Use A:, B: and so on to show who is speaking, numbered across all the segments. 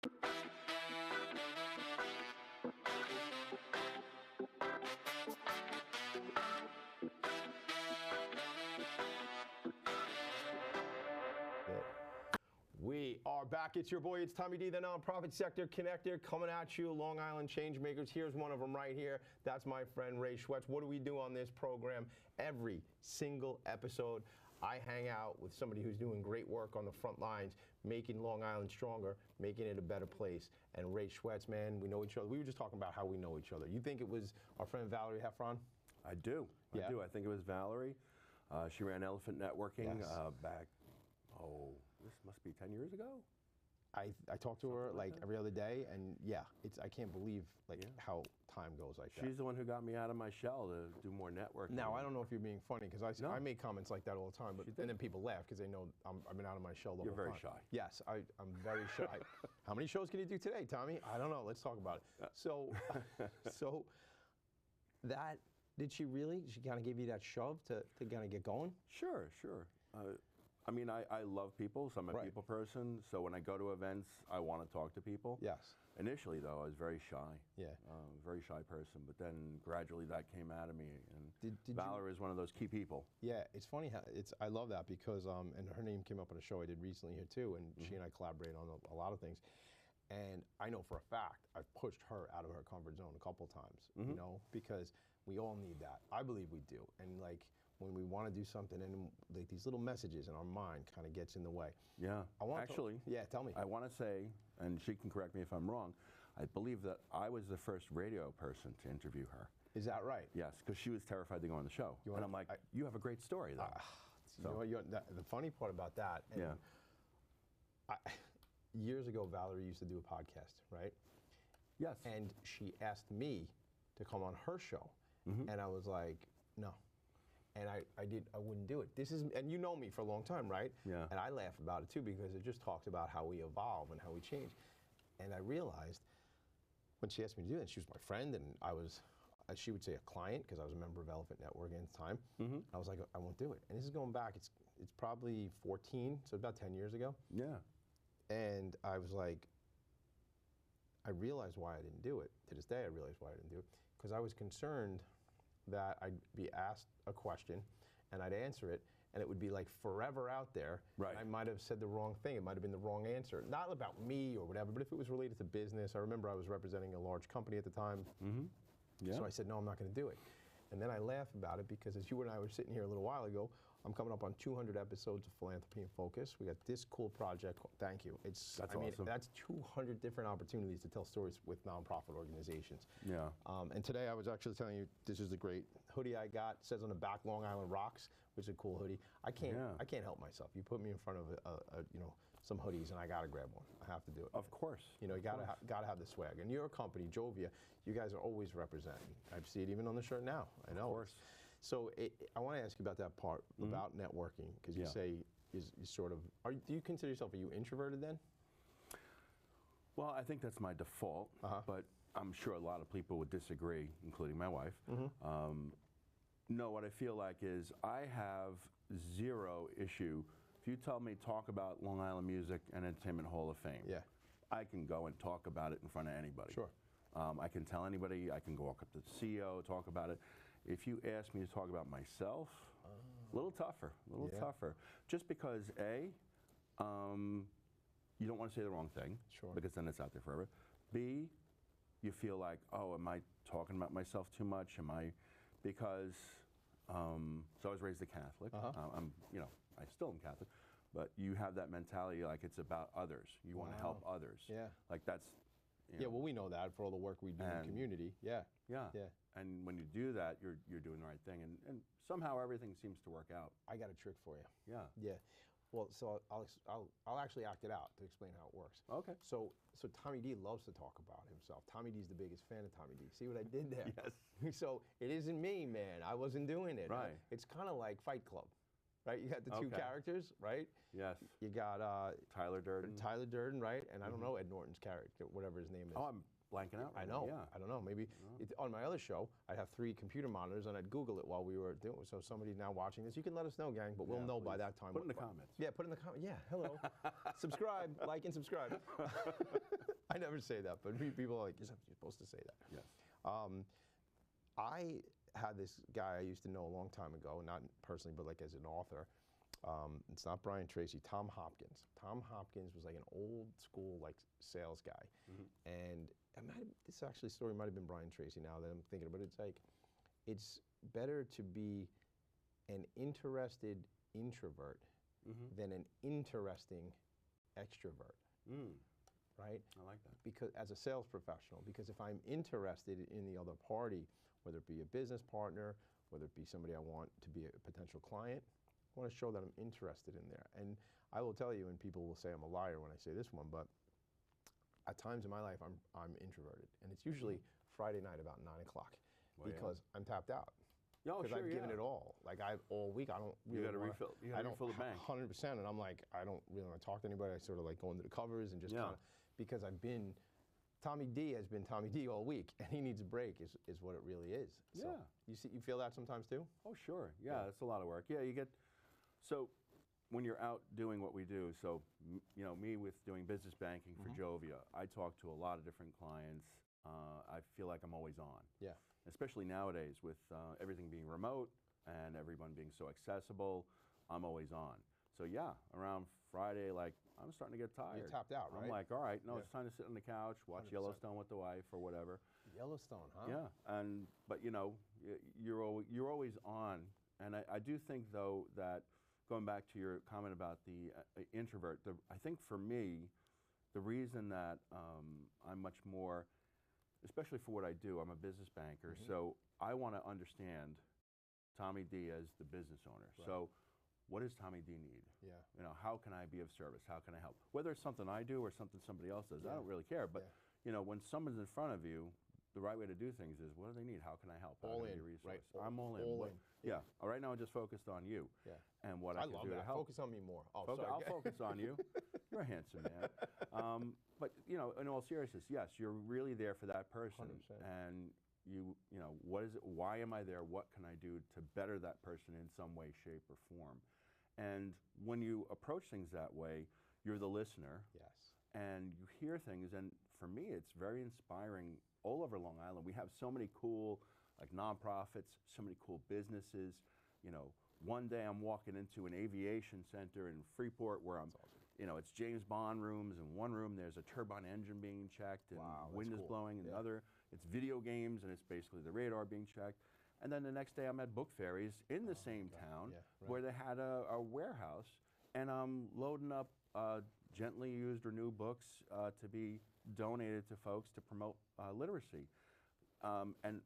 A: We are back. It's your boy, it's Tommy D, the nonprofit sector connector, coming at you, Long Island Changemakers. Here's one of them right here. That's my friend Ray Schwetz. What do we do on this program? Every single episode, I hang out with somebody who's doing great work on the front lines, making Long Island stronger, making it a better place. And Ray Schwetz, man, we know each other. We were just talking about how we know each other. You think it was our friend Valerie Heffron?
B: I do.
A: Yeah.
B: I do. I think it was Valerie. She ran Elephant Networking back, this must be 10 years ago.
A: I talk to her like every other day, and yeah, I can't believe how time goes like that.
B: She's the one who got me out of my shell to do more networking.
A: Now, I don't know if you're being funny, because I make comments like that all the time, but and then people laugh because they know I've been out of my shell the whole time.
B: You're very shy.
A: Yes, I'm very shy. How many shows can you do today, Tommy? I don't know. Let's talk about it. So that, did she kind of give you that shove to kind of get going?
B: Sure. I mean, I love people, so I'm a people person, so when I go to events, I want to talk to people.
A: Yes.
B: Initially, though, I was very shy.
A: Yeah.
B: Very shy person, but then gradually that came out of me, and Valerie is one of those key people.
A: Yeah, it's funny how, I love that because, and her name came up on a show I did recently here too, and she and I collaborate on a lot of things. And I know for a fact, I've pushed her out of her comfort zone a couple times, you know, because we all need that. I believe we do. And like, when we want to do something and like these little messages in our mind kind of gets in the way.
B: Yeah, actually.
A: Yeah, tell me.
B: I want to say, and she can correct me if I'm wrong, I believe that I was the first radio person to interview her.
A: Is that right?
B: Yes, because she was terrified to go on the show. And I'm like, you have a great story though.
A: The funny part about that, and years ago, Valerie used to do a podcast, right?
B: Yes.
A: And she asked me to come on her show. And I was like, no. And I wouldn't do it. And you know me for a long time, right?
B: Yeah.
A: And I laugh about it too, because it just talks about how we evolve and how we change. And I realized when she asked me to do that, she was my friend, and I was, she would say a client, because I was a member of Elephant Network at the time. I was like, I won't do it. And this is going back, it's probably 14, so about 10 years ago.
B: Yeah.
A: And I was like, I realized why I didn't do it. To this day, I realized why I didn't do it, because I was concerned that I'd be asked a question and I'd answer it, and it would be like forever out there.
B: Right.
A: And I might have said the wrong thing. It might have been the wrong answer. Not about me or whatever, but if it was related to business. I remember I was representing a large company at the time.
B: Yeah.
A: So I said, no, I'm not going to do it. And then I laugh about it because, as you and I were sitting here a little while ago, I'm coming up on 200 episodes of Philanthropy in Focus. We got this cool project. Thank you. That's awesome. That's 200 different opportunities to tell stories with nonprofit organizations.
B: Yeah.
A: And today I was actually telling you, this is the great hoodie I got. It says on the back, Long Island Rocks, which is a cool hoodie. I can't help myself. You put me in front of some hoodies, and I gotta grab one. I have to do it.
B: Of course.
A: You know, you gotta have the swag. And your company, Jovia, you guys are always representing. I see it even on the shirt now. I know.
B: Of course.
A: So I want to ask you about that part about networking, because you say you sort of do you consider yourself, are you introverted then?
B: Well, I think that's my default, but I'm sure a lot of people would disagree, including my wife. No, what I feel like is I have zero issue. If you tell me talk about Long Island Music and Entertainment Hall of Fame, I can go and talk about it in front of anybody.
A: Sure.
B: I can tell anybody, I can go walk up to the CEO, talk about it. If you ask me to talk about myself, a little tougher, tougher. Just because A, you don't want to say the wrong thing, because then it's out there forever. B, you feel like, oh, am I talking about myself too much? Because, so I was raised a Catholic. I still am Catholic, but you have that mentality like it's about others. You want to help others. Yeah. Like that's.
A: Yeah, well, we know that for all the work we do in the community. Yeah.
B: And when you do that, you're doing the right thing, and somehow everything seems to work out.
A: I got a trick for you.
B: Yeah.
A: Well, so I'll actually act it out to explain how it works.
B: Okay.
A: So Tommy D loves to talk about himself. Tommy D's the biggest fan of Tommy D. See what I did there?
B: Yes.
A: So it isn't me, man. I wasn't doing it.
B: Right.
A: It's kind of like Fight Club. Right, you got the two characters, right?
B: Yes.
A: You got
B: Tyler Durden.
A: Tyler Durden, right? And I don't know Ed Norton's character, whatever his name is.
B: Oh, blanking out.
A: I
B: right
A: know.
B: now. Yeah.
A: I don't know. Maybe on my other show, I'd have 3 computer monitors and I'd Google it while we were doing it. So somebody now watching this, you can let us know, gang, but we'll know by that time.
B: Put it in the comments.
A: Yeah, put it in the comments. Yeah, hello. Subscribe, like, and subscribe. I never say that, but people are like, you're supposed to say that.
B: Yes.
A: I had this guy I used to know a long time ago, not personally, but like as an author. It's not Brian Tracy, Tom Hopkins. Tom Hopkins was like an old school like sales guy. And this actually story might have been Brian Tracy now that I'm thinking about it. It's like, it's better to be an interested introvert than an interesting extrovert. Right?
B: I like that.
A: Because as a sales professional, because if I'm interested in the other party, whether it be a business partner, whether it be somebody I want to be a potential client, I want to show that I'm interested in there. And I will tell you, and people will say I'm a liar when I say this one, but at times in my life I'm introverted, and it's usually Friday night about 9 o'clock because I'm tapped out. Because I've given it all. Like all week, I don't really.
B: You got to refill. You got to refill the bank.
A: 100%, and I'm like, I don't really want to talk to anybody. I sort of like go into the covers and just kind of, because I've been, Tommy D has been Tommy D all week, and he needs a break. Is what it really is. So you feel that sometimes too?
B: Oh sure, yeah, it's a lot of work. Yeah, you get, so when you're out doing what we do, so you know me with doing business banking for Jovia, I talk to a lot of different clients. I feel like I'm always on.
A: Yeah.
B: Especially nowadays with everything being remote and everyone being so accessible, I'm always on. So yeah, around Friday, like I'm starting to get tired.
A: You're tapped out, right?
B: I'm like, all right, no, it's time to sit on the couch, watch 100%. Yellowstone with the wife or whatever.
A: Yellowstone, huh?
B: Yeah, but you know, you're always on, and I do think though that going back to your comment about the introvert, I think for me, the reason that I'm much more, especially for what I do, I'm a business banker, so I want to understand Tommy D as the business owner. Right. So what does Tommy D need? Yeah. You know, how can I be of service? How can I help? Whether it's something I do or something somebody else does, I don't really care. But you know, when someone's in front of you, the right way to do things is, what do they need? How can I help?
A: All in,
B: right? I'm all in. Yeah. Right now, I'm just focused on you. Yeah. And what I can do to help.
A: Focus on me more. Oh,
B: I'll focus on you. You're a handsome man. But you know, in all seriousness, yes, you're really there for that person.
A: 100%.
B: And you know, what is it? Why am I there? What can I do to better that person in some way, shape, or form? And when you approach things that way, you're the listener. Yes. And you hear things, and for me, it's very inspiring. All over Long Island, we have so many cool, like nonprofits, so many cool businesses. You know, one day I'm walking into an aviation center in Freeport where I'm, you know, it's James Bond rooms. In one room, there's a turbine engine being checked, and wind is blowing. In another, it's video games, and it's basically the radar being checked. And then the next day, I'm at book fairies in the same town where they had a warehouse, and I'm loading up gently used or new books to be donated to folks to promote literacy. And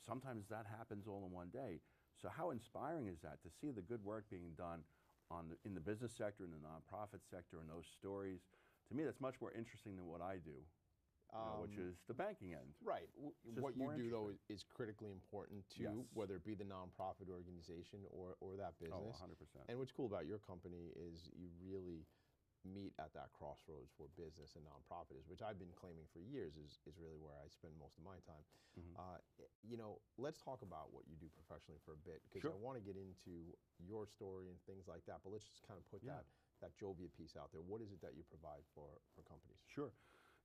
B: sometimes that happens all in one day. So how inspiring is that to see the good work being done in the business sector, in the nonprofit sector, and those stories? To me, that's much more interesting than what I do. Which is the banking end.
A: Right. What you do, though, is critically important to whether it be the nonprofit organization or that business.
B: Oh, 100%.
A: And what's cool about your company is you really meet at that crossroads for business and nonprofit, which I've been claiming for years is really where I spend most of my time. You know, let's talk about what you do professionally for a bit, because I want to get into your story and things like that, but let's just kind of put that Jovia piece out there. What is it that you provide for companies?
B: Sure.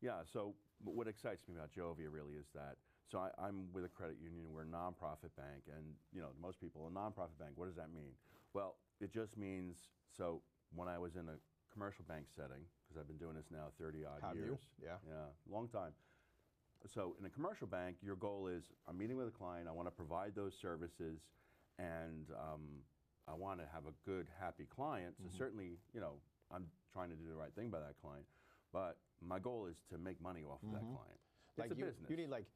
B: Yeah, so what excites me about Jovia really is that, so I'm with a credit union, we're a nonprofit bank, and you know, most people, a nonprofit bank, what does that mean? Well, it just means, so when I was in a commercial bank setting, because I've been doing this now 30 odd years.
A: Yeah.
B: Yeah, long time. So in a commercial bank, your goal is, I'm meeting with a client, I want to provide those services, and I want to have a good, happy client. So certainly, you know, I'm trying to do the right thing by that client, but my goal is to make money off of that client. It's a business.
A: You need like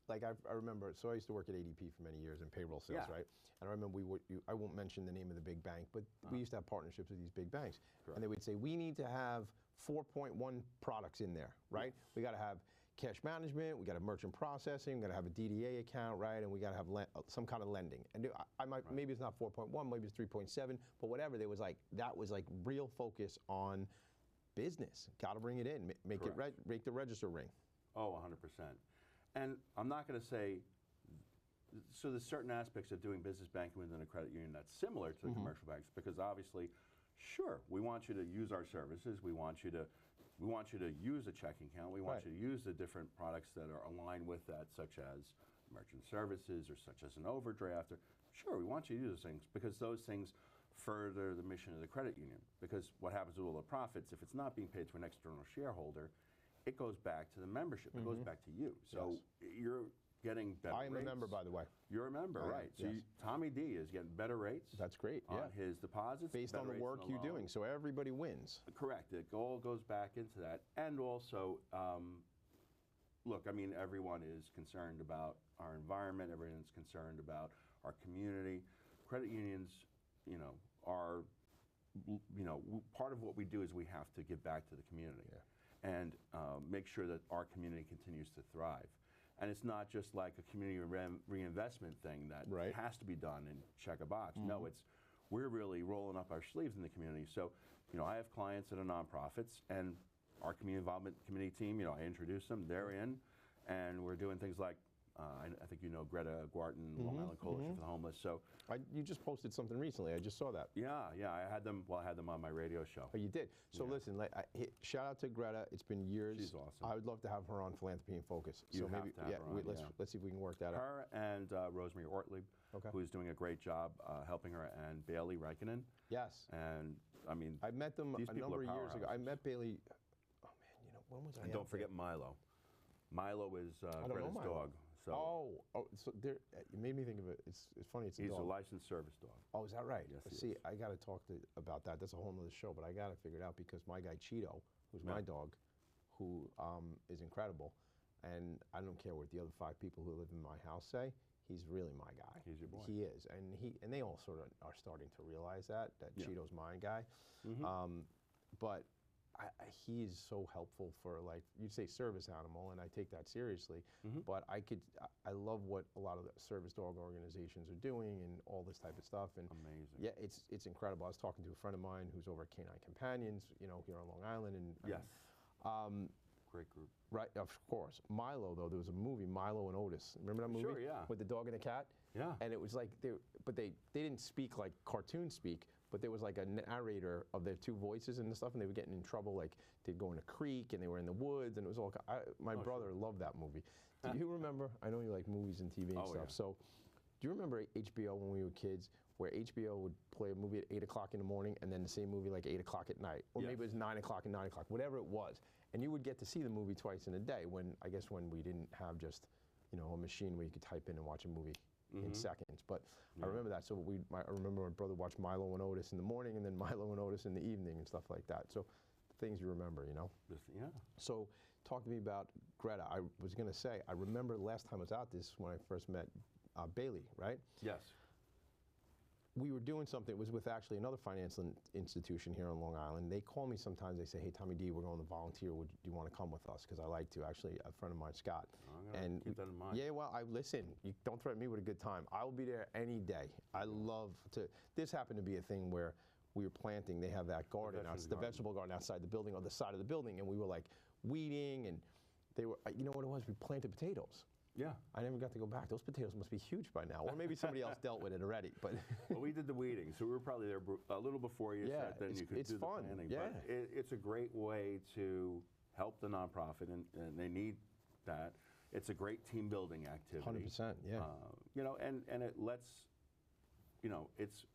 A: I remember, so I used to work at ADP for many years in payroll sales, right? And I remember I won't mention the name of the big bank, but we used to have partnerships with these big banks. Correct. And they would say, we need to have 4.1 products in there, right? We got to have cash management, we got to have merchant processing, we got to have a DDA account, right? And we got to have some kind of lending. And maybe it's not 4.1, maybe it's 3.7, but whatever, that was like real focus on business. Got to bring it in, make the register ring.
B: Oh, 100%. And I'm not going to say, so there's certain aspects of doing business banking within a credit union that's similar to the commercial banks, because obviously, sure, we want you to use our services. We want you to use a checking account. We want you to use the different products that are aligned with that, such as merchant services or such as an overdraft. Or, sure, we want you to use those things because those things further the mission of the credit union. Because what happens with all the profits, if it's not being paid to an external shareholder, it goes back to the membership. It goes back to you. So you're getting better rates.
A: I am a member, by the way.
B: You're a member, right. So Tommy D is getting better rates.
A: That's great,
B: on his deposits.
A: Based on the work you're doing, so everybody wins.
B: Correct. It all goes back into that. And also, look, I mean, everyone is concerned about our environment. Everyone's concerned about our community. Credit unions, you know, are, you know, part of what we do is we have to give back to the community and make sure that our community continues to thrive. And it's not just like a community reinvestment thing that has to be done and check a box. No, we're really rolling up our sleeves in the community. So, you know, I have clients that are nonprofits, and our community involvement committee team, you know, I introduce them, they're in, and we're doing things like, I think you know Greta Gwarton, Long Island Coalition for the Homeless. So
A: you just posted something recently. I just saw that.
B: Yeah, I had them. Well, I had them on my radio show.
A: Oh, you did. So listen, shout out to Greta. It's been years.
B: She's awesome.
A: I would love to have her on Philanthropy in Focus.
B: You
A: so
B: have
A: maybe,
B: to have her on,
A: let's see if we can work that out.
B: Her and Rosemary Ortlieb, who's doing a great job helping her, and Bailey Reikkinen.
A: Yes.
B: And I mean,
A: I met them a number of years ago. I
B: powerhouses.
A: met Bailey. Oh man, you know, when was I?
B: And don't forget Milo. Milo is Greta's dog. So
A: so there, it made me think of it. It's funny. It's a
B: he's
A: dog.
B: a licensed service dog.
A: Oh, is that right?
B: Yes, he
A: See,
B: is.
A: I got to talk about that. That's a whole nother show, but I got to figure it out because my guy Cheeto, who's my dog, who is incredible, and I don't care what the other 5 people who live in my house say. He's really my guy.
B: He's your boy.
A: He is, and they all sort of are starting to realize that Cheeto's my guy. But he's so helpful for, like, you'd say service animal, and I take that seriously. But I love what a lot of the service dog organizations are doing and all this type of stuff. And
B: amazing.
A: Yeah, it's incredible. I was talking to a friend of mine who's over at Canine Companions, you know, here on Long Island, and
B: great group.
A: Right, of course. Milo, though, there was a movie, Milo and Otis. Remember that movie?
B: Sure, yeah.
A: With the dog and the cat?
B: Yeah.
A: And it was like, they didn't speak like cartoons speak, but there was like a narrator of their 2 voices and stuff, and they were getting in trouble. Like, they'd go in a creek, and they were in the woods, and it was all, my brother loved that movie. Do you remember? I know you like movies and TV and stuff.
B: Yeah.
A: So, do you remember HBO when we were kids, where HBO would play a movie at 8 o'clock in the morning, and then the same movie like 8 o'clock at night? Or maybe it was 9 o'clock and 9 o'clock, whatever it was. And you would get to see the movie twice in a day when we didn't have just, you know, a machine where you could type in and watch a movie in seconds. But I remember that. So I remember my brother watched Milo and Otis in the morning, and then Milo and Otis in the evening and stuff like that. So things you remember, you know?
B: Yeah.
A: So talk to me about Greta. I was going to say, I remember the last time I was out this when I first met Bailey, right?
B: Yes.
A: We were doing something. It was with actually another financial institution here on Long Island. They call me sometimes. They say, "Hey, Tommy D, we're going to volunteer. Do you want to come with us?" Because I like to. Actually, a friend of mine, Scott.
B: I'm gonna keep that in mind.
A: Yeah, well, listen. You don't threaten me with a good time. I will be there any day. I love to. This happened to be a thing where we were planting. They have that garden, the vegetable garden outside the building, on the side of the building, and we were like weeding, and they were. You know what it was? We planted potatoes.
B: Yeah.
A: I never got to go back. Those potatoes must be huge by now. Or maybe somebody else dealt with it already. But
B: well, we did the weeding, so we were probably there a little before you said then you could do the planting.
A: Yeah.
B: But it's a great way to help the nonprofit, and they need that. It's a great team building activity.
A: 100%, yeah.
B: You know, and it lets, you know, it's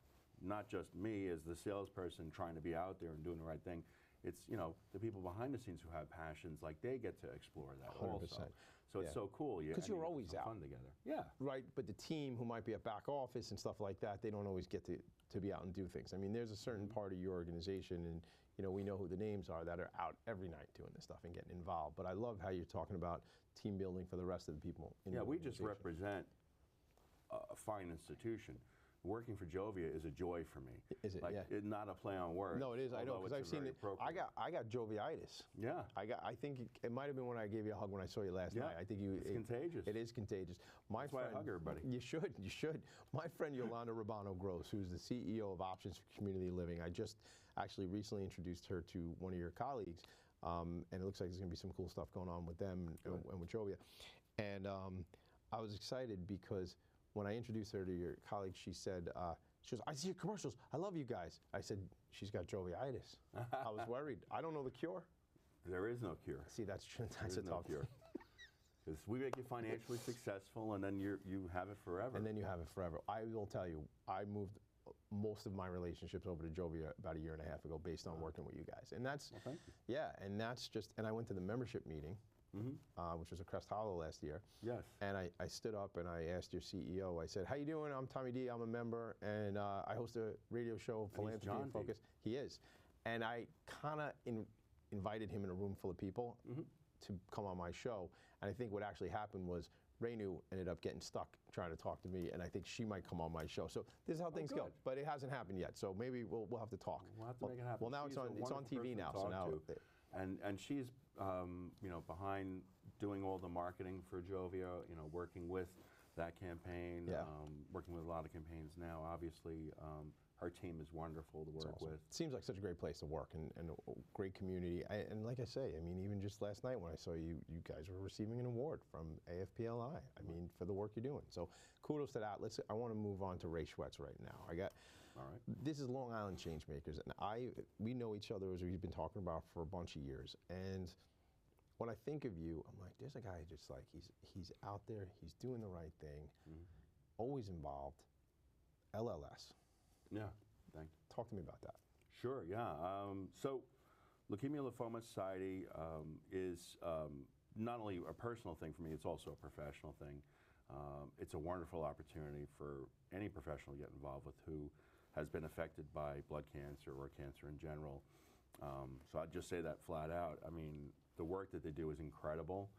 B: not just me as the salesperson trying to be out there and doing the right thing. It's, you know, the people behind the scenes who have passions, like they get to explore that
A: 100%.
B: also. So it's so cool.
A: Because you're always out.
B: Fun together. Yeah.
A: Right, but the team who might be at back office and stuff like that, they don't always get to be out and do things. I mean, there's a certain part of your organization, and you know, we know who the names are that are out every night doing this stuff and getting involved. But I love how you're talking about team building for the rest of the people in the
B: we just
A: organization.
B: represent a fine institution. Working for Jovia is a joy for me.
A: Is it?
B: Like,
A: Yeah.
B: it's not a play on words.
A: No, it is. I know, because I've seen it. I got joviitis.
B: Yeah.
A: I think it might have been when I gave you a hug when I saw you last night. I think
B: it's contagious.
A: It is contagious.
B: That's why I hug everybody.
A: You should. You should. My friend Yolanda Rabano Gross, who's the CEO of Options for Community Living, I just actually recently introduced her to one of your colleagues. and it looks like there's going to be some cool stuff going on with them and with Jovia. And I was excited because when I introduced her to your colleague, she said, she goes, I see your commercials. I love you guys. I said, she's got joviitis. I was worried. I don't know the cure.
B: There is no cure.
A: See, that's a
B: no
A: tough
B: cure. Because we make you financially successful, and then you have it forever.
A: And then you have it forever. I will tell you, I moved most of my relationships over to Jovia about 1.5 years ago based on working with you guys. And that's,
B: well, thank you.
A: Yeah, and that's just, and I went to the membership meeting, which was at Crest Hollow last year.
B: Yes.
A: And I stood up and I asked your CEO, I said, how you doing? I'm Tommy D, I'm a member, and I host a radio show, Philanthropy and Focus. He is. And I kind of invited him in a room full of people to come on my show. And I think what actually happened was Renu ended up getting stuck trying to talk to me, and I think she might come on my show. So this is how things go, but it hasn't happened yet. So maybe we'll have to talk.
B: We'll have to make it happen.
A: Well, now it's on TV now. So now,
B: and she's you know, behind doing all the marketing for Jovia. You know, working with that campaign. Working with a lot of campaigns now. Obviously, her team is wonderful to work with. It
A: seems like such a great place to work and a great community. And like I say, I mean, even just last night when I saw you guys were receiving an award from AFPLI. I mean, for the work you're doing. So kudos to that. I want to move on to Ray Schwetz right now.
B: All right.
A: This is Long Island Changemakers, and we know each other, as we've been talking about, for a bunch of years. And when I think of you, I'm like, there's a guy just like he's out there, he's doing the right thing, always involved. LLS.
B: Yeah, thank you.
A: Talk to me about that.
B: Sure, yeah. So Leukemia Lymphoma Society is not only a personal thing for me, it's also a professional thing. It's a wonderful opportunity for any professional to get involved with who has been affected by blood cancer or cancer in general. So I'd just say that flat out. I mean, the work that they do is incredible.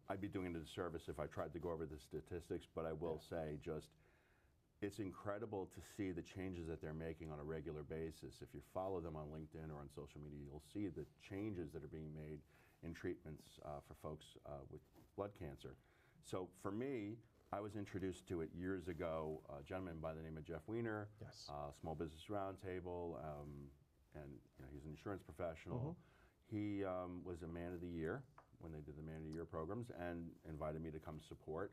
B: I'd be doing it a disservice if I tried to go over the statistics, but I will say just it's incredible to see the changes that they're making on a regular basis. If you follow them on LinkedIn or on social media, you'll see the changes that are being made in treatments for folks with blood cancer. So for me, I was introduced to it years ago. A gentleman by the name of Jeff Weiner, Small Business Roundtable, and you know, he's an insurance professional. He was a Man of the Year when they did the Man of the Year programs and invited me to come support.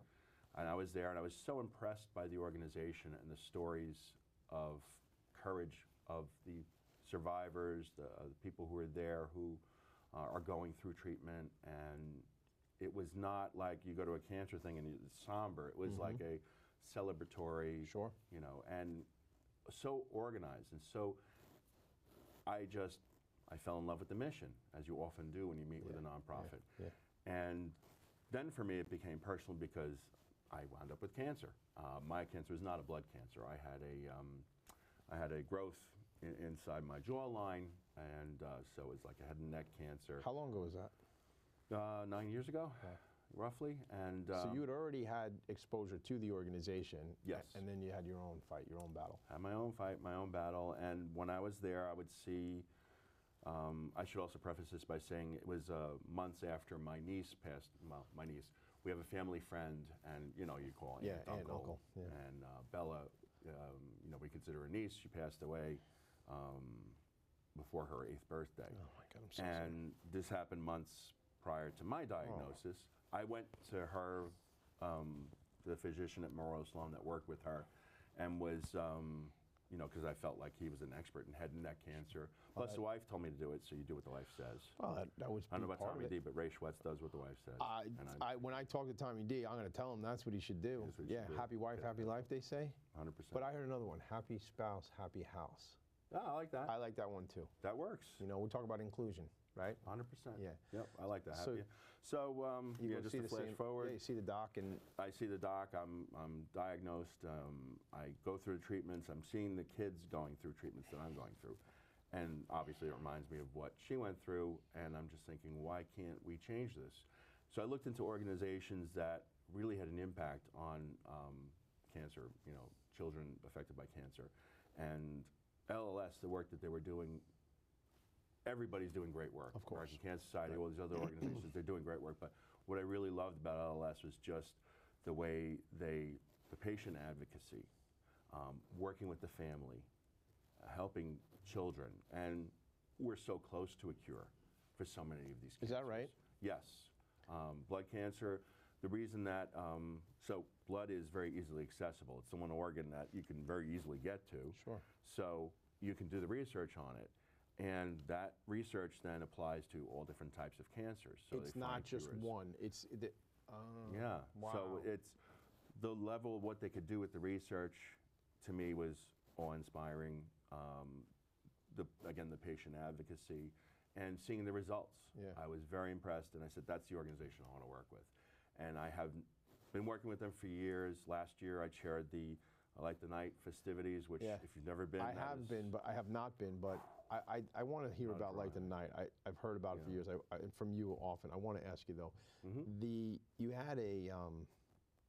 B: And I was there, and I was so impressed by the organization and the stories of courage of the survivors, the people who are there who are going through treatment. And it was not like you go to a cancer thing and it's somber. It was like a celebratory, you know, and so organized. And so I fell in love with the mission, as you often do when you meet with a nonprofit. And then for me, it became personal because I wound up with cancer. My cancer is not a blood cancer. I had a growth inside my jawline, and so it's like I had neck cancer.
A: How long ago was that?
B: 9 years ago, roughly. And
A: so you had already had exposure to the organization.
B: Yes.
A: And then you had your own fight, your own battle.
B: I had my own fight, my own battle, and when I was there, I would see. I should also preface this by saying it was months after my niece passed. Well, my niece. We have a family friend, and you know, you call aunt, uncle. And Bella, you know, we consider her niece. She passed away before her 8th birthday.
A: Oh my God, I'm so
B: and
A: sorry.
B: This happened months prior to my diagnosis. I went to her, the physician at Memorial Sloan that worked with her, and was, you know, because I felt like he was an expert in head and neck cancer. Plus, the wife told me to do it, so you do what the wife says.
A: Well, that was
B: I don't know about
A: part
B: Tommy
A: of it.
B: D, but Ray Schwetz does what the wife says.
A: When I talk to Tommy D, I'm going to tell him that's what he should do.
B: That's what he should do.
A: Happy wife, happy life, they say.
B: 100%.
A: But I heard another one, happy spouse, happy house.
B: Yeah, I like that.
A: I like that one too.
B: That works.
A: You know, we talk about inclusion, right?
B: 100%.
A: Yeah.
B: Yep, I like that.
A: So,
B: yeah, just to flash forward.
A: Yeah, you see the doc, and
B: I see the doc. I'm diagnosed. I go through the treatments. I'm seeing the kids going through treatments that I'm going through, and obviously it reminds me of what she went through. And I'm just thinking, why can't we change this? So I looked into organizations that really had an impact on cancer. You know, children affected by cancer, and LLS, the work that they were doing. Everybody's doing great work.
A: Of course.
B: American Cancer Society, all these other organizations, they're doing great work. But what I really loved about LLS was just the way the patient advocacy, working with the family, helping children. And we're so close to a cure for so many of these cancers.
A: Is that right?
B: Yes. Blood cancer, the reason that, so blood is very easily accessible. It's the one organ that you can very easily get to.
A: Sure.
B: So you can do the research on it. And that research then applies to all different types of cancers. So
A: It's not just one. It's
B: yeah.
A: Wow.
B: So it's the level of what they could do with the research. To me, was awe-inspiring. Again, the patient advocacy and seeing the results.
A: Yeah.
B: I was very impressed, and I said, "That's the organization I want to work with." And I have been working with them for years. Last year, I chaired the Light the Night festivities, which, if you've never been,
A: I have not been, but I want to hear about Light the Night. I've heard about it for years. From you often. I want to ask you though, you had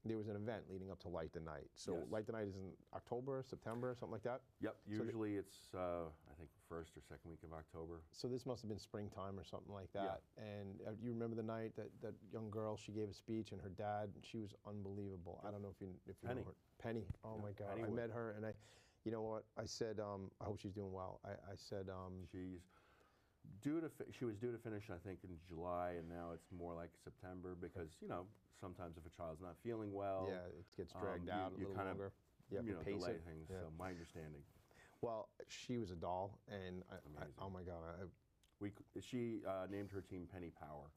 A: there was an event leading up to Light the Night. So Light the Night is in October, September, something like that?
B: Yep. Usually it's, I think, first or second week of October.
A: So this must have been springtime or something like that.
B: Yeah.
A: And you remember the night that young girl, she gave a speech, and her dad, she was unbelievable. I don't know if you
B: Penny.
A: know her. Penny. Oh my God.
B: Penny
A: I met her, and you know what? I said, I hope she's doing well. I said,
B: she was due to finish, I think, in July, and now it's more like September because, sometimes if a child's not feeling well,
A: it gets dragged out a little
B: kind
A: longer.
B: of,
A: pace
B: delay
A: it.
B: things.
A: Yeah.
B: So my understanding.
A: Well, she was a doll, and oh my God.
B: She named her team Penny Power.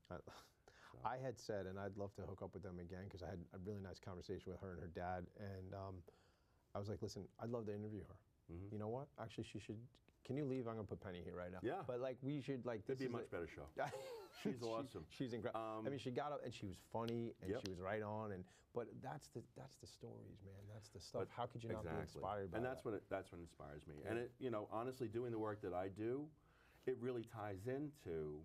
A: I had said, and I'd love to hook up with them again because I had a really nice conversation with her and her dad, and I was like, listen, I'd love to interview her. You know what? Actually, she should. Can you leave? I'm gonna put Penny here right now.
B: Yeah.
A: But like, we should like.
B: It'd be a much better show. She's awesome.
A: She's incredible. I mean, she got up and she was funny and she was right on. But that's the stories, man. That's the stuff. How could you not be inspired by that?
B: And that's what inspires me. And it, honestly, doing the work that I do, it really ties into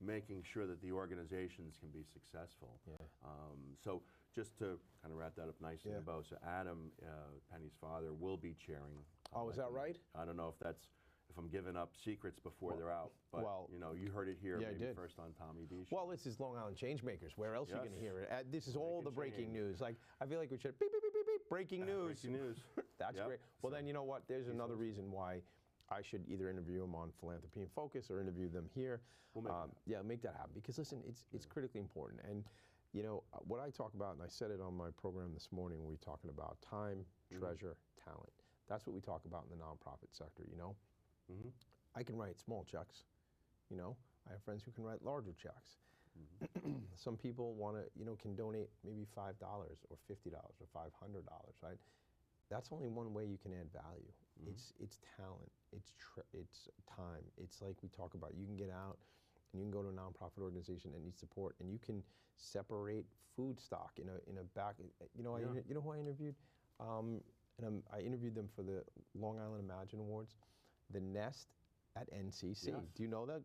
B: making sure that the organizations can be successful. Yeah. So just to kind of wrap that up nicely in a bow. So Adam, Penny's father, will be chairing.
A: Oh, is that right?
B: I don't know if I'm giving up secrets before they're out, but you heard it here maybe first on Tommy D's.
A: Well, this is Long Island Changemakers. Where else are you going to hear it? This is all the breaking news. Like, I feel like we should beep, beep, beep, beep, beep, breaking news.
B: Breaking news.
A: That's great. Well, then you know what? There's another reason why I should either interview them on Philanthropy in Focus or interview them here.
B: We'll
A: make that happen. Because listen, it's critically important. And what I talk about, and I said it on my program this morning, when we were talking about time, treasure, talent. That's what we talk about in the nonprofit sector. I can write small checks. I have friends who can write larger checks. Some people want to, can donate maybe $5 or $50 or $500, right? That's only one way you can add value. It's talent, it's time. It's like we talk about, you can get out and you can go to a nonprofit organization that needs support, and you can separate food stock in a back. You know who I interviewed? I interviewed them for the Long Island Imagine Awards, the Nest at NCC.
B: Yes.
A: Do you know that?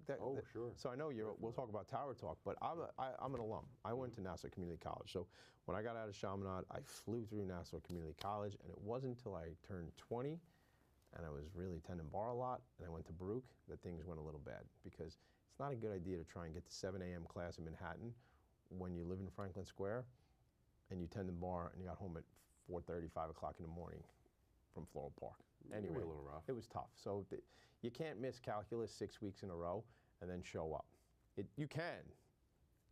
B: Sure.
A: So I know we'll talk about Tower Talk, but I'm an alum. I went to Nassau Community College. So when I got out of Chaminade, I flew through Nassau Community College, and it wasn't until I turned 20 and I was really attending bar a lot, and I went to Baruch, that things went a little bad, because it's not a good idea to try and get the 7 a.m. class in Manhattan when you live in Franklin Square and you attend the bar and you got home at 4:30, 5 o'clock in the morning from Floral Park. Anyway,
B: a little rough.
A: It was tough. So you can't miss calculus 6 weeks in a row and then show up. You can.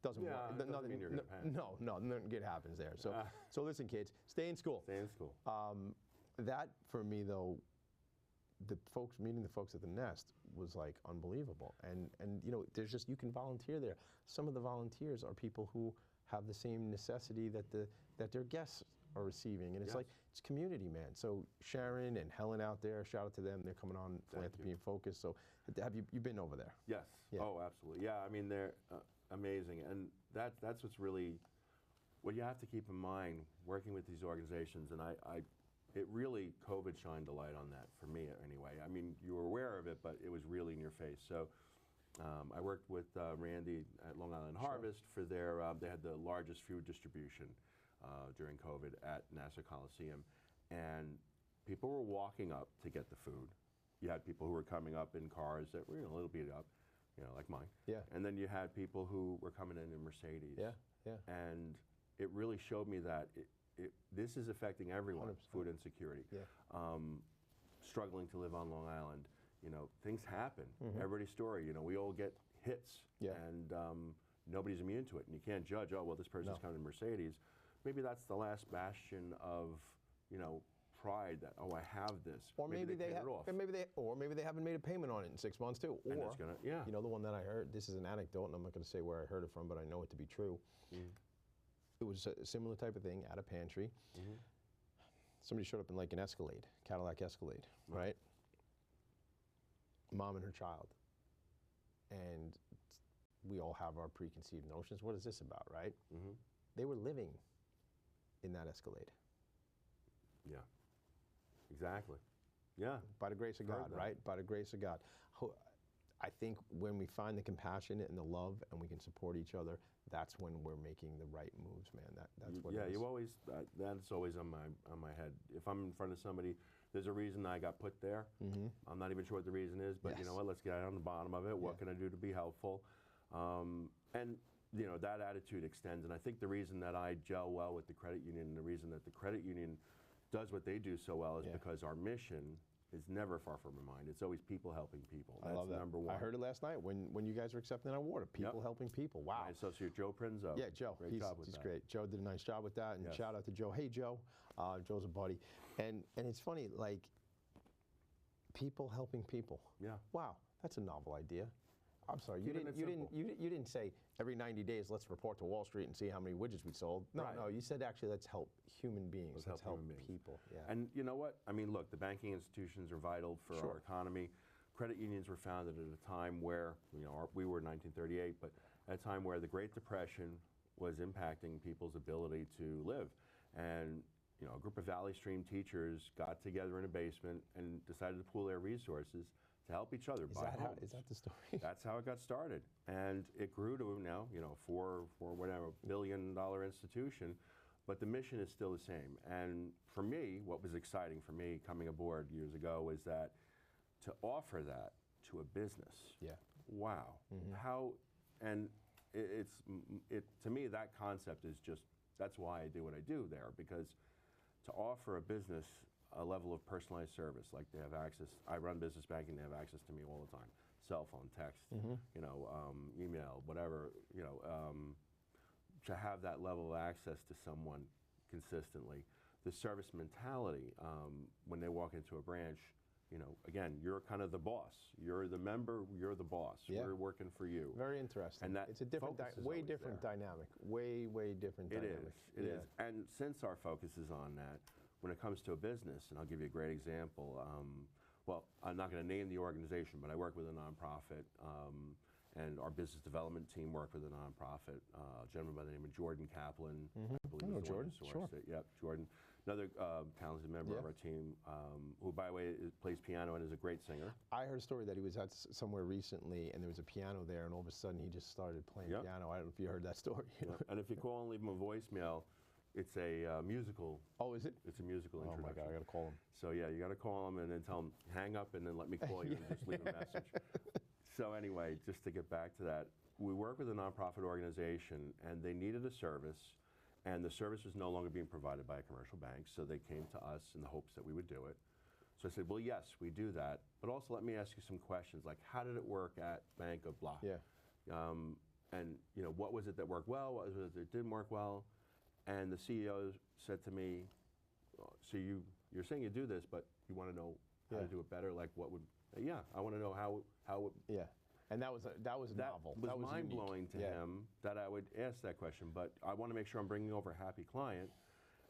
A: Doesn't work.
B: It doesn't mean you're going to pass.
A: No, nothing good happens there. So listen, kids, stay in school.
B: Stay in school.
A: That, for me, though, meeting the folks at the Nest was like unbelievable. And there's just, you can volunteer there. Some of the volunteers are people who have the same necessity that their guests are receiving. And it's like, it's community, man. So Sharon and Helen out there, shout out to them. They're coming on Philanthropy in Focus. So have you been over there?
B: Yes. Yeah. Oh, absolutely. Yeah, I mean, they're amazing. And that's what's really, what you have to keep in mind working with these organizations. And it really, COVID shined a light on that for me anyway. I mean, you were aware of it, but it was really in your face. So I worked with Randy at Long Island Harvest for their, they had the largest food distribution during COVID at Nassau Coliseum. And people were walking up to get the food. You had people who were coming up in cars that were a little beat up, like mine. Yeah. And then you had people who were coming in Mercedes. Yeah, yeah. And it really showed me that this is affecting everyone, 100%. Food insecurity. Yeah. Struggling to live on Long Island. Things happen. Everybody's story. We all get hits,
A: Yeah.
B: and nobody's immune to it. And you can't judge, oh, well, this person's coming in Mercedes. Maybe that's the last bastion of, pride that, oh, I have this.
A: Or maybe they
B: paid it off.
A: maybe they haven't made a payment on it in 6 months too. Or
B: And it's gonna, yeah.
A: the one that I heard. This is an anecdote, and I'm not going to say where I heard it from, but I know it to be true. It was a similar type of thing at a pantry. Somebody showed up in like an Escalade, Cadillac Escalade, right? Mom and her child, and we all have our preconceived notions. What is this about, right? They were living in that Escalade.
B: Yeah. Exactly. Yeah.
A: By the grace of God, right? By the grace of God. I think when we find the compassion and the love and we can support each other, that's when we're making the right moves, man. That's what it is.
B: You always, that's always on my head. If I'm in front of somebody, there's a reason I got put there. I'm not even sure what the reason is, but you know what, let's get on the bottom of it. What can I do to be helpful? And that attitude extends, and I think the reason that I gel well with the credit union and the reason that the credit union does what they do so well is because our mission is never far from our mind. It's always people helping people. That's
A: I love that.
B: number one.
A: I heard it last night when you guys were accepting that award. People helping people. Wow.
B: My associate Joe Prinzo.
A: Yeah, Joe.
B: Great job with
A: he's
B: that.
A: great. Joe did a nice job with that, and shout out to Joe. Hey, Joe. Joe's a buddy, and it's funny, like people helping people.
B: Yeah.
A: Wow, that's a novel idea. I'm sorry, you didn't say every 90 days let's report to Wall Street and see how many widgets we sold. No, no, you said actually let's help human beings. Let's help people. Yeah.
B: And you know what? I mean, look, the banking institutions are vital for our economy. Credit unions were founded at a time where, we were in 1938, but at a time where the Great Depression was impacting people's ability to live. And a group of Valley Stream teachers got together in a basement and decided to pool their resources to help each other buy homes.
A: Is that the story?
B: That's how it got started, and it grew to now, $4 billion institution, but the mission is still the same. And for me, what was exciting for me coming aboard years ago was that to offer that to a business.
A: Yeah.
B: Wow. How, and to me that concept is just, that's why I do what I do there, because to offer a business a level of personalized service, like they have access. I run business banking; they have access to me all the time, cell phone, text, email, whatever. To have that level of access to someone consistently, the service mentality when they walk into a branch. Again, you're kind of the boss. You're the member. You're the boss.
A: Yeah.
B: We're working for you.
A: Very interesting.
B: And that
A: it's a different, way different dynamic. Way different dynamic.
B: It is. And since our focus is on that. When it comes to a business, and I'll give you a great example, well, I'm not going to name the organization, but I work with a nonprofit, and our business development team worked with a nonprofit, a gentleman by the name of Jordan Kaplan. I believe is the one who sourced it. Yep, Jordan. Another talented member of our team, who, by the way, plays piano and is a great singer. I
A: heard a story that he was at somewhere recently, and there was a piano there, and all of a sudden he just started playing piano. I don't know if you heard that story.
B: And if you call and leave him a voicemail, it's a musical.
A: Oh, is it?
B: It's a musical introduction.
A: Oh my God, I got to call him.
B: So yeah, you got to call him and then tell him, hang up and then let me call you and just leave a message. So anyway, just to get back to that, we work with a nonprofit organization and they needed a service, and the service was no longer being provided by a commercial bank, so they came to us in the hopes that we would do it. So I said, well, yes, we do that, but also let me ask you some questions, like how did it work at Bank of Blah?
A: Yeah.
B: And what was it that worked well? What was it that didn't work well? And the CEO said to me, so you're saying you do this, but you want to know how to do it better? Like what would, I want to know how it.
A: Yeah, and that was novel.
B: That was mind-blowing to him that I would ask that question, but I want to make sure I'm bringing over a happy client.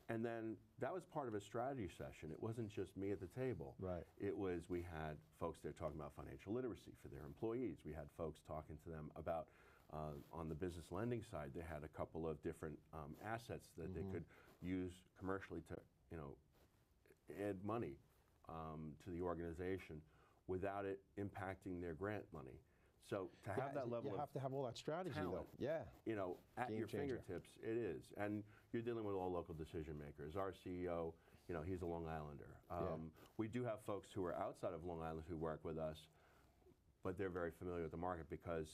B: And then that was part of a strategy session. It wasn't just me at the table.
A: Right.
B: It was, we had folks there talking about financial literacy for their employees. We had folks talking to them about, on the business lending side, they had a couple of different assets that they could use commercially to, add money to the organization without it impacting their grant money. So to have that level
A: you have to have all that strategy,
B: talent,
A: though. Yeah.
B: At
A: Game
B: your
A: changer.
B: fingertips, it is. And you're dealing with all local decision makers. Our CEO, he's a Long Islander. We do have folks who are outside of Long Island who work with us, but they're very familiar with the market because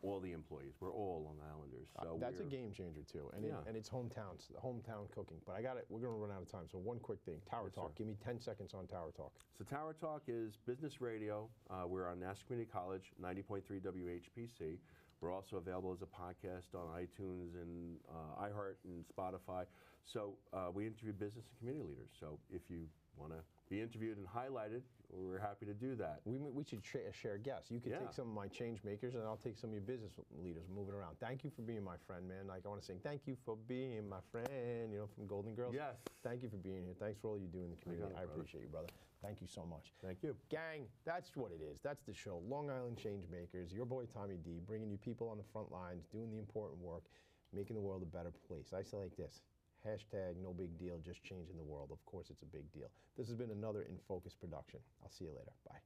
B: all the employees, we're all Long Islanders. years. So
A: That's a game changer too, and
B: Yeah.
A: and it's hometown cooking. But I got it. We're going to run out of time, so one quick thing. Tower
B: Yes,
A: Talk.
B: sir.
A: Give me 10 seconds on Tower Talk.
B: So Tower Talk is business radio. We're on National Community College, 90.3 WHPC. We're also available as a podcast on iTunes and iHeart and Spotify. So we interview business and community leaders. So if you want to be interviewed and highlighted, we're happy to do that.
A: We should share guests. You could
B: Yeah.
A: take some of my change makers, and I'll take some of your business leaders moving around. Thank you for being my friend, man. Like I want to say, thank you for being my friend. You know, from Golden Girls.
B: Yes.
A: Thank you for being here. Thanks for all you do in the community.
B: you,
A: I
B: brother.
A: appreciate you, brother. Thank you so much.
B: Thank you.
A: Gang, that's what it is. That's the show. Long Island Changemakers. Your boy Tommy D, bringing you people on the front lines, doing the important work, making the world a better place. I say like this. Hashtag no big deal, just changing the world. Of course, it's a big deal. This has been another In Focus production. I'll see you later. Bye.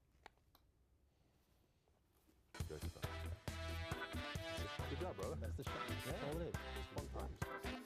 B: Good stuff. Good job, brother.
A: That's the show. That's all it is. It's fun times.